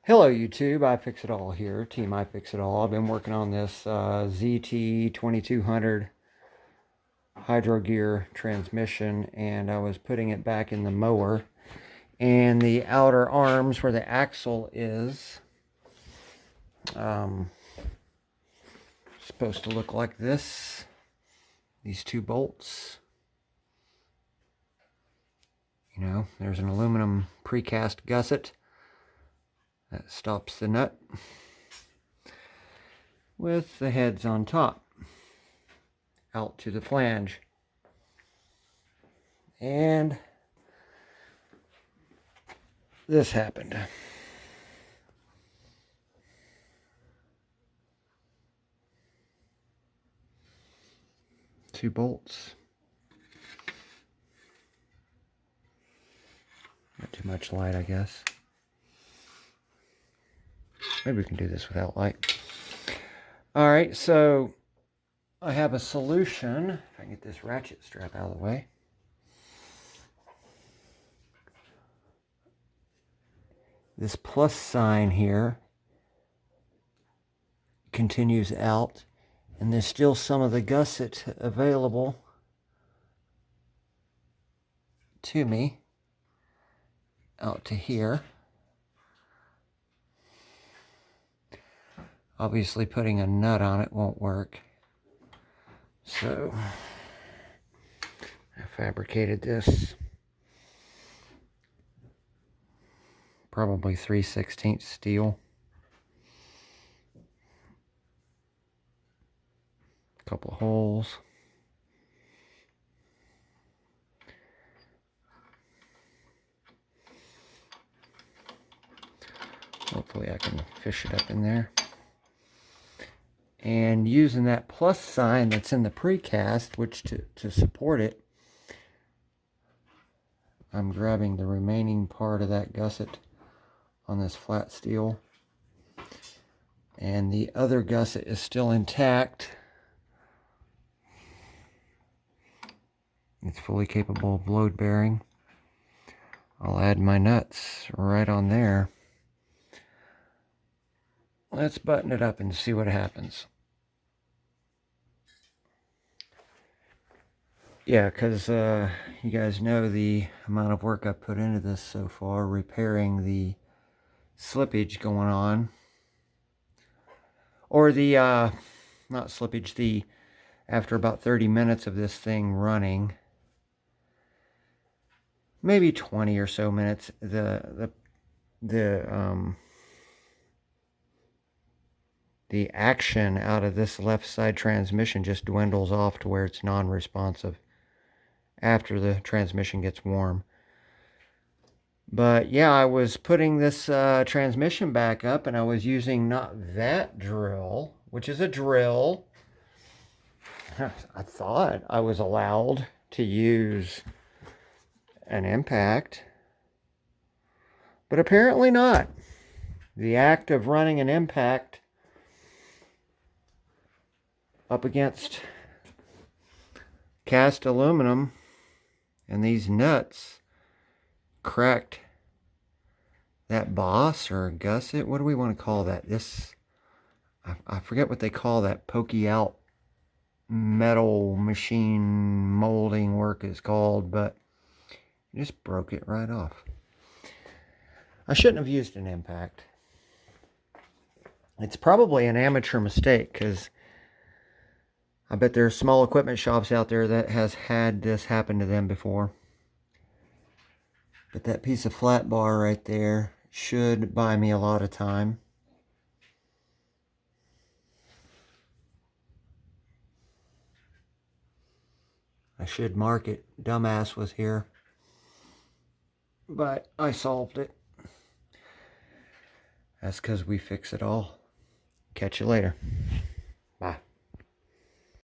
Hello YouTube, I Fix It All here, Team I Fix It All. I've been working on this ZT-2200 hydro gear transmission, and I was putting it back in the mower, and the outer arms where the axle is supposed to look like this. These two bolts, there's an aluminum precast gusset that stops the nut with the heads on top out to the flange. And this happened. Two bolts. Not too much light, I guess. Maybe we can do this without light. Alright, so I have a solution. If I can get this ratchet strap out of the way. This plus sign here continues out, and there's still some of the gusset available to me out to here. Obviously putting a nut on it won't work, so I fabricated this probably 3/16 steel. Couple of holes. Hopefully I can fish it up in there. And using that plus sign that's in the precast, which to support it, I'm grabbing the remaining part of that gusset on this flat steel. And the other gusset is still intact. It's fully capable of load bearing. I'll add my nuts right on there. Let's button it up and see what happens. Yeah, because you guys know the amount of work I've put into this so far, repairing the slippage going on. Or the, not slippage, after about 30 minutes of this thing running, maybe 20 or so minutes, the action out of this left side transmission just dwindles off to where it's non-responsive after the transmission gets warm. But yeah, I was putting this transmission back up, and I was using not that drill, which is a drill. I thought I was allowed to use an impact, but apparently not. The act of running an impact up against cast aluminum and these nuts cracked that boss or gusset. What do we want to call that? I forget what they call that pokey out metal machine molding work is called, but it just broke it right off. I shouldn't have used an impact. It's probably an amateur mistake, because I bet there are small equipment shops out there that has had this happen to them before. But that piece of flat bar right there should buy me a lot of time. I should mark it. Dumbass was here. But I solved it. That's because we fix it all. Catch you later.